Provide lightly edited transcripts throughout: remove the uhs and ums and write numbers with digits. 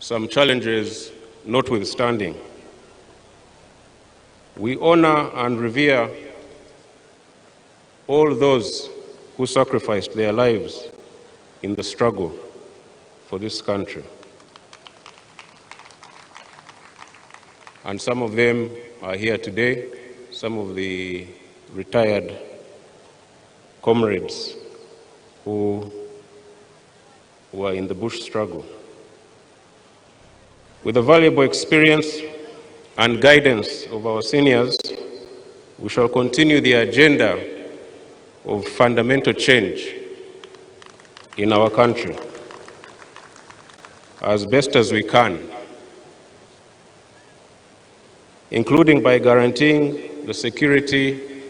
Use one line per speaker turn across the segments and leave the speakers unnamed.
Some challenges notwithstanding, we honor and revere all those who sacrificed their lives in the struggle for this country. And some of them are here today, some of the retired comrades who were in the bush struggle. With the valuable experience and guidance of our seniors, we shall continue the agenda of fundamental change in our country as best as we can, including by guaranteeing the security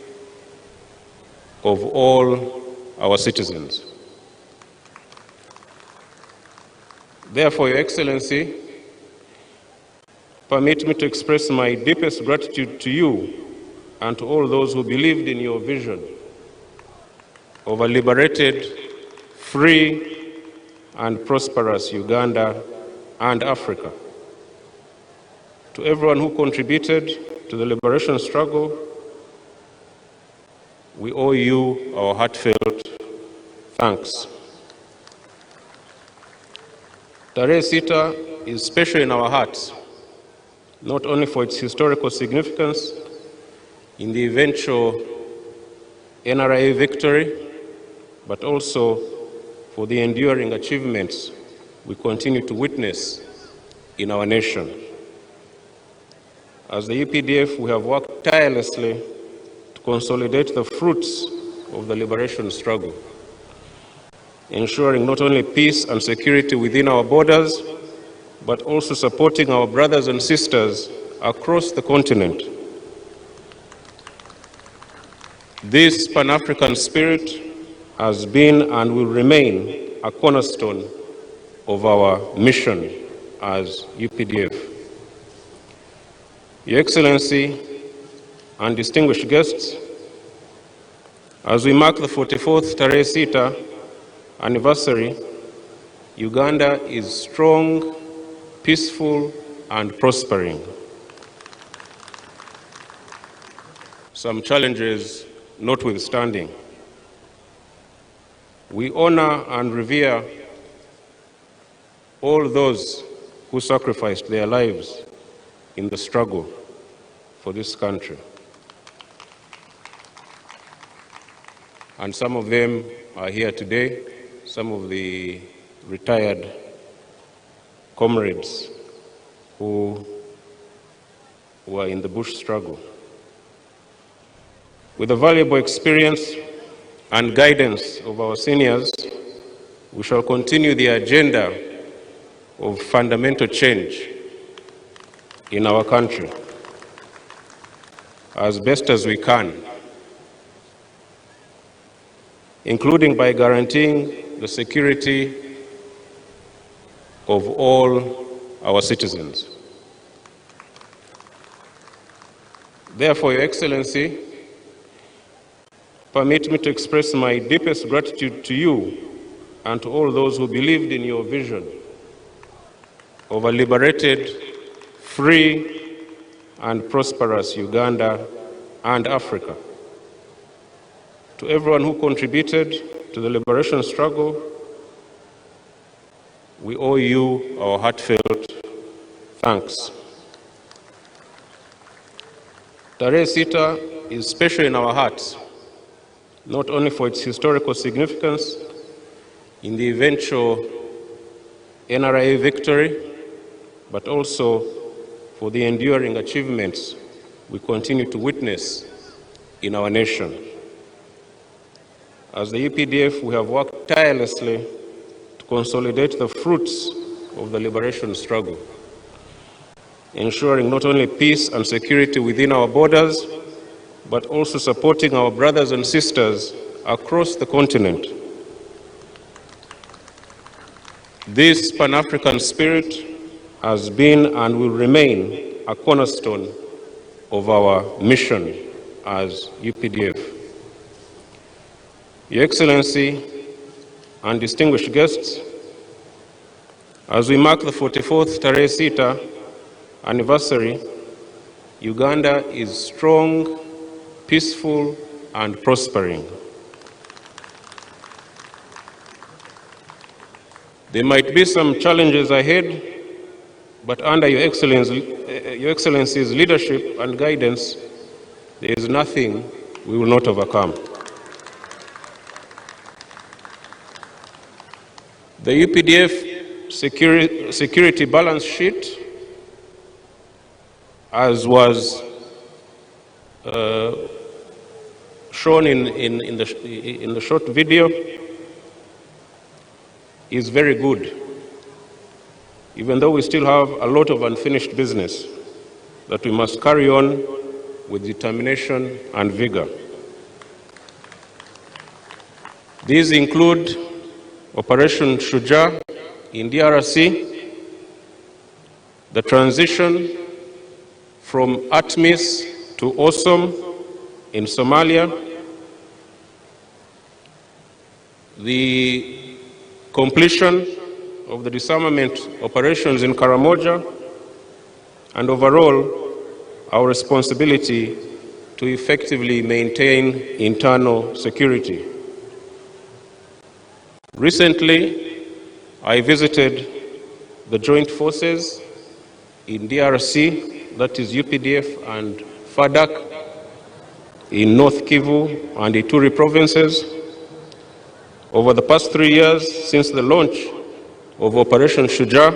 of all our citizens. Therefore, Your Excellency, permit me to express my deepest gratitude to you and to all those who believed in your vision of a liberated, free, and prosperous Uganda and Africa. To everyone who contributed to the liberation struggle, we owe you our heartfelt thanks. Tarehe Sita is special in our hearts, not only for its historical significance in the eventual NRA victory, but also for the enduring achievements we continue to witness in our nation. As the UPDF, we have worked tirelessly to consolidate the fruits of the liberation struggle, ensuring not only peace and security within our borders, but also supporting our brothers and sisters across the continent. This Pan-African spirit has been and will remain a cornerstone of our mission as UPDF. Your Excellency and distinguished guests, as we mark the 44th Tarehe Sita anniversary, Uganda is strong, peaceful, and prospering. Some challenges notwithstanding, we honor and revere all those who sacrificed their lives in the struggle for this country. And some of them are here today, some of the retired comrades who were in the bush struggle. With the valuable experience and guidance of our seniors, we shall continue the agenda of fundamental change in our country as best as we can, including by guaranteeing the security of all our citizens. Therefore, Your Excellency, permit me to express my deepest gratitude to you and to all those who believed in your vision of a liberated, free, and prosperous Uganda and Africa. To everyone who contributed to the liberation struggle, we owe you our heartfelt thanks. Tarehe Sita is special in our hearts, not only for its historical significance in the eventual NRA victory, but also for the enduring achievements we continue to witness in our nation. As the UPDF, we have worked tirelessly to consolidate the fruits of the liberation struggle, ensuring not only peace and security within our borders, but also supporting our brothers and sisters across the continent. This Pan-African spirit has been and will remain a cornerstone of our mission as UPDF. Your Excellency and distinguished guests, As we mark the 44th Tarehe Sita anniversary, Uganda is strong, peaceful, and prospering. There might be some challenges ahead, but under Your Excellency's leadership and guidance, there is nothing we will not overcome. The UPDF security balance sheet, as was shown in the short video, is very good, even though we still have a lot of unfinished business that we must carry on with determination and vigor. These include Operation Shujaa in DRC, the transition from ATMIS to Awesome in Somalia, the completion of the disarmament operations in Karamoja, and overall, our responsibility to effectively maintain internal security. Recently, I visited the joint forces in DRC, that is UPDF and FADAC, in North Kivu and Ituri provinces. Over the past 3 years, since the launch of Operation Shujaa,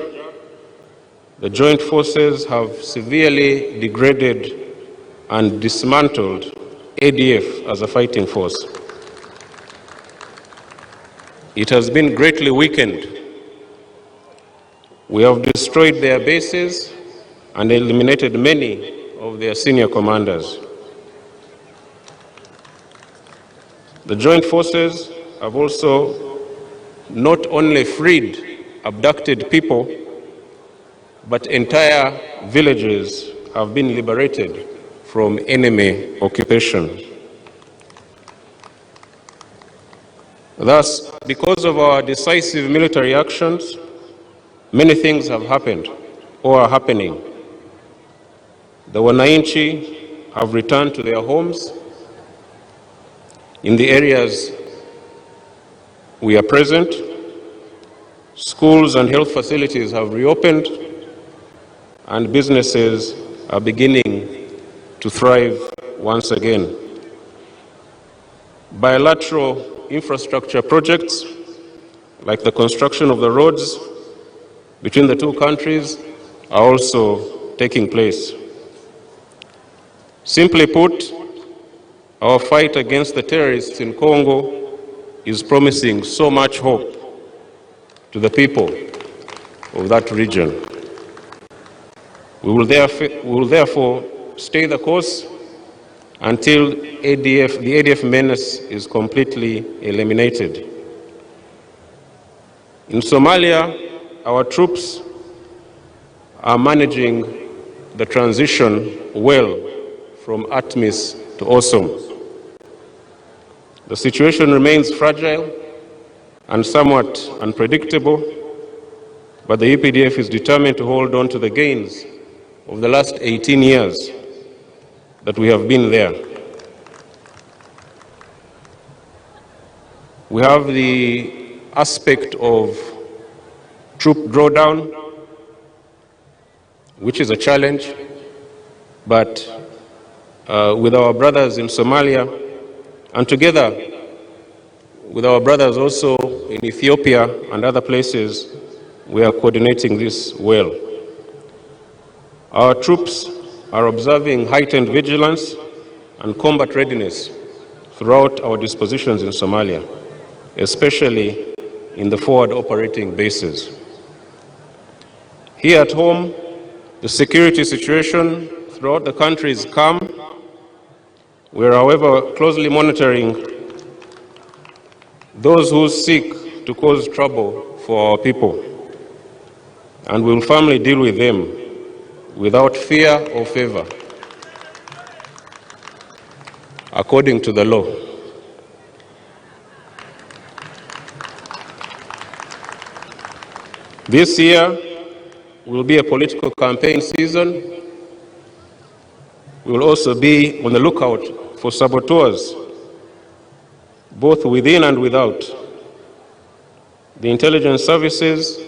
the joint forces have severely degraded and dismantled ADF as a fighting force. It has been greatly weakened. We have destroyed their bases and eliminated many of their senior commanders. The joint forces have also not only freed abducted people, but entire villages have been liberated from enemy occupation. Thus, because of our decisive military actions, many things have happened or are happening. The Wananchi have returned to their homes in the areas we are present. Schools and health facilities have reopened, and businesses are beginning to thrive once again. Bilateral infrastructure projects, like the construction of the roads between the two countries, are also taking place. Simply put, our fight against the terrorists in Congo is promising so much hope to the people of that region. We will therefore stay the course until the ADF menace is completely eliminated. In Somalia, our troops are managing the transition well from ATMIS to Awesome. The situation remains fragile and somewhat unpredictable, but the UPDF is determined to hold on to the gains of the last 18 years that we have been there. We have the aspect of troop drawdown, which is a challenge, but with our brothers in Somalia, and together with our brothers also in Ethiopia and other places, we are coordinating this well. Our troops are observing heightened vigilance and combat readiness throughout our dispositions in Somalia, especially in the forward operating bases. Here at home, the security situation throughout the country is calm. We are, however, closely monitoring those who seek to cause trouble for our people, and we will firmly deal with them without fear or favor, according to the law. This year will be a political campaign season. We will also be on the lookout for saboteurs, both within and without. The intelligence services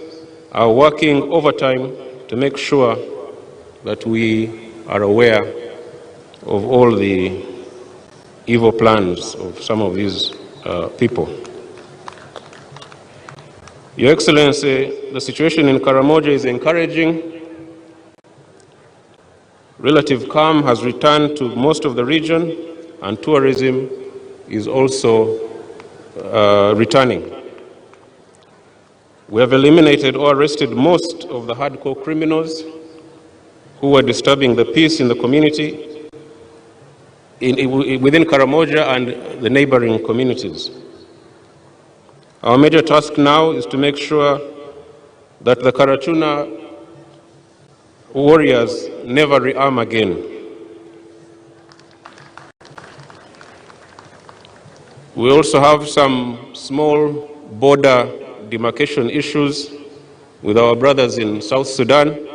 are working overtime to make sure that we are aware of all the evil plans of some of these people. Your Excellency, the situation in Karamoja is encouraging. Relative calm has returned to most of the region, and tourism is also returning. We have eliminated or arrested most of the hardcore criminals who were disturbing the peace in the community within Karamoja and the neighboring communities. Our major task now is to make sure that the Karachuna warriors never rearm again. We also have some small border demarcation issues with our brothers in South Sudan,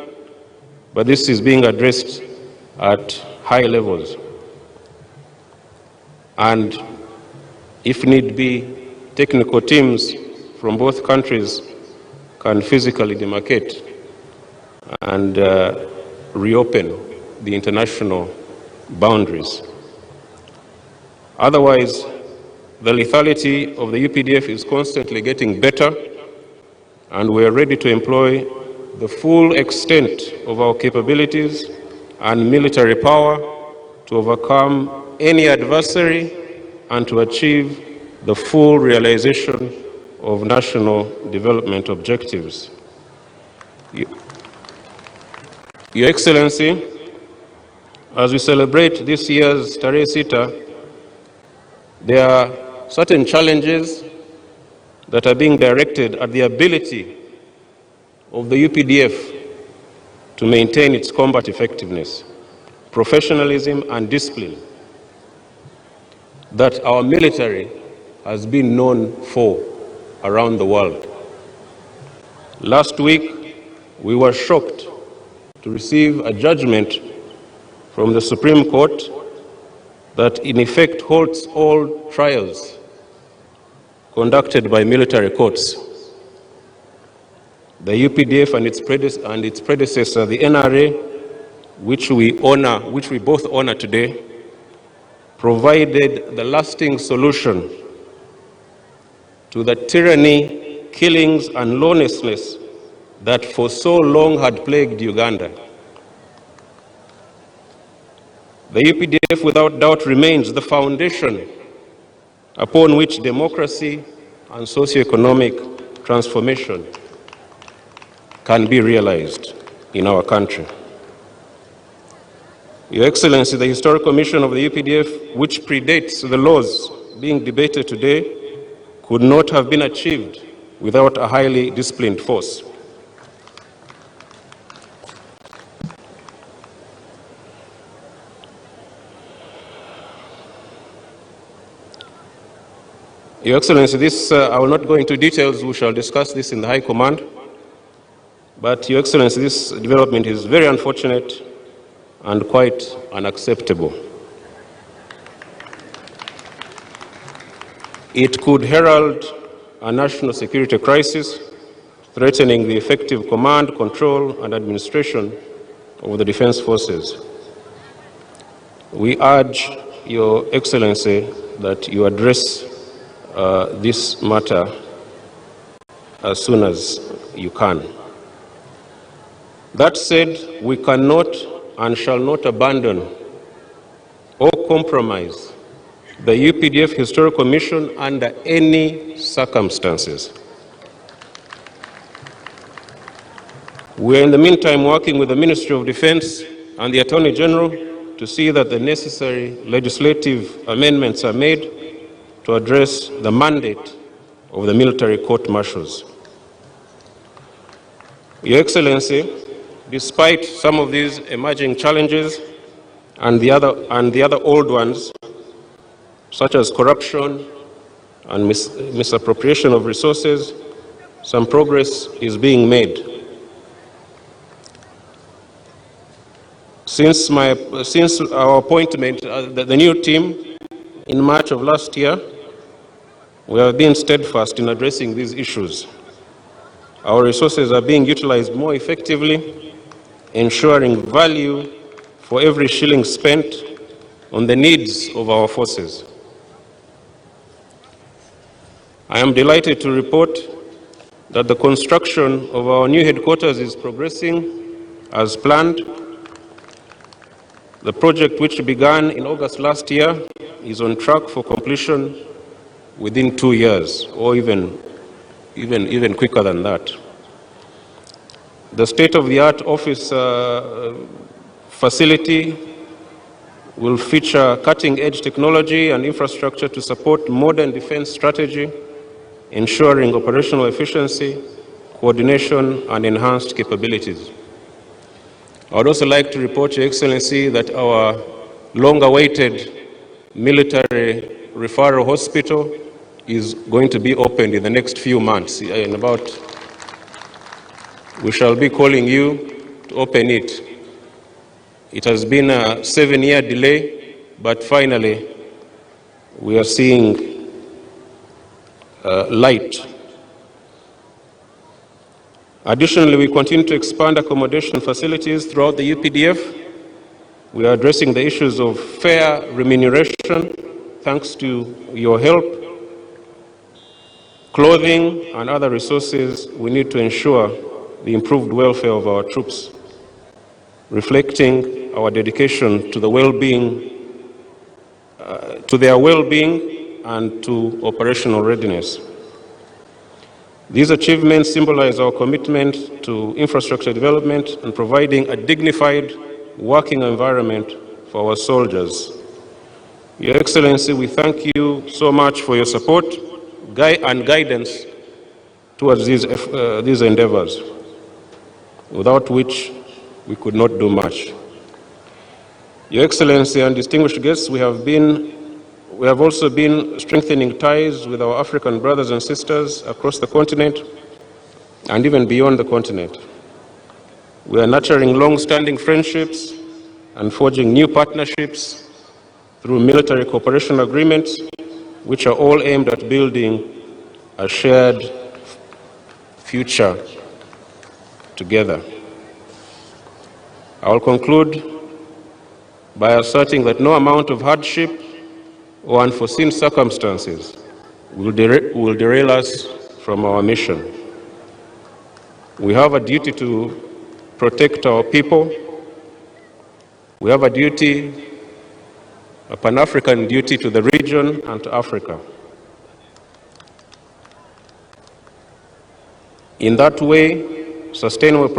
but this is being addressed at high levels. And if need be, technical teams from both countries can physically demarcate and reopen the international boundaries. Otherwise, the lethality of the UPDF is constantly getting better, and we are ready to employ the full extent of our capabilities and military power to overcome any adversary and to achieve the full realization of national development objectives. Your Excellency, as we celebrate this year's Tarehe Sita, there are certain challenges that are being directed at the ability of the UPDF to maintain its combat effectiveness, professionalism, and discipline that our military has been known for around the world. Last week, we were shocked to receive a judgment from the Supreme Court that in effect halts all trials conducted by military courts. The UPDF and its predecessor, the NRA, which we both honor today, provided the lasting solution to the tyranny, killings, and lawlessness that for so long had plagued Uganda. The UPDF, without doubt, remains the foundation upon which democracy and socioeconomic transformation can be realized in our country. Your Excellency, the historical mission of the UPDF, which predates the laws being debated today, could not have been achieved without a highly disciplined force. Your Excellency, I will not go into details. We shall discuss this in the High Command. But, Your Excellency, this development is very unfortunate and quite unacceptable. It could herald a national security crisis, threatening the effective command, control, and administration of the defense forces. We urge Your Excellency that you address this matter as soon as you can. That said, we cannot and shall not abandon or compromise the UPDF Historical Mission under any circumstances. We are in the meantime working with the Ministry of Defense and the Attorney General to see that the necessary legislative amendments are made to address the mandate of the military court-martials. Your Excellency, despite some of these emerging challenges and the other old ones, such as corruption and misappropriation of resources, some progress is being made. Since our appointment, the new team in March of last year, we have been steadfast in addressing these issues. Our resources are being utilized more effectively, ensuring value for every shilling spent on the needs of our forces. I am delighted to report that the construction of our new headquarters is progressing as planned. The project, which began in August last year, is on track for completion within 2 years, or even quicker than that. The state-of-the-art office facility will feature cutting-edge technology and infrastructure to support modern defense strategy, ensuring operational efficiency, coordination, and enhanced capabilities. I would also like to report, Your Excellency, that our long-awaited military referral hospital is going to be opened in the next few months. We shall be calling you to open it. It has been a 7-year delay, but finally we are seeing light. Additionally, we continue to expand accommodation facilities throughout the UPDF. We are addressing the issues of fair remuneration, thanks to your help, clothing, and other resources we need to ensure the improved welfare of our troops, reflecting our dedication to the to their well-being and to operational readiness. These achievements symbolize our commitment to infrastructure development and providing a dignified working environment for our soldiers. Your Excellency, we thank you so much for your support and guidance towards these endeavors, without which we could not do much. Your Excellency and distinguished guests, we have also been strengthening ties with our African brothers and sisters across the continent and even beyond the continent. We are nurturing long-standing friendships and forging new partnerships through military cooperation agreements, which are all aimed at building a shared future together. I will conclude by asserting that no amount of hardship or unforeseen circumstances will derail us from our mission. We have a duty to protect our people. We have a duty, a Pan-African duty to the region and to Africa. In that way, sustainable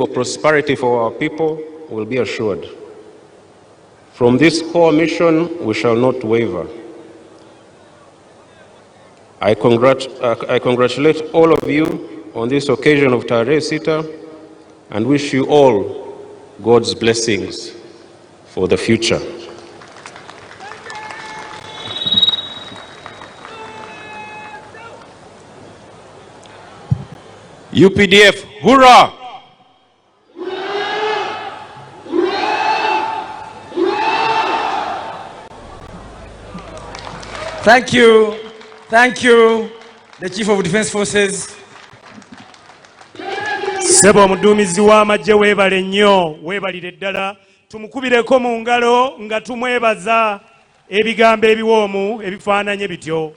prosperity for our people will be assured. From this core mission, we shall not waver. I congratulate all of you on this occasion of Tarehe Sita and wish you all God's blessings for the future. UPDF, hurrah!
Thank you. Thank you, the Chief of Defense Forces.
Sebo mudumizi w'amagye weebale nnyo, weebalire ddala. Tumukubireko mu ngalo nga tumwebaza ebigambo ebiwoomu ebifaananye bityo.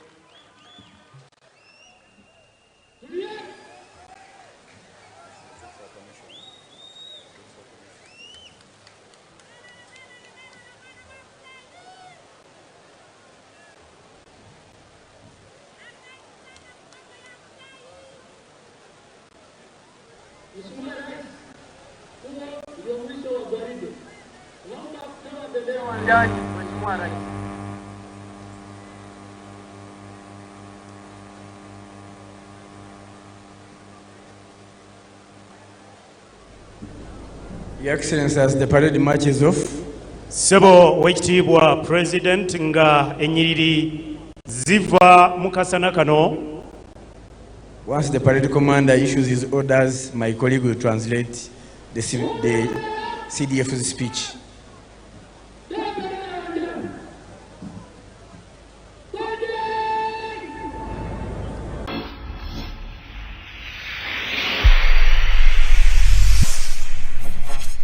Your Excellency, as the parade marches off,
Sebo wekitiibwa President nga ennyiriri ziva mu kasana kano.
Once the parade commander issues his orders, my colleague will translate the CDF's speech.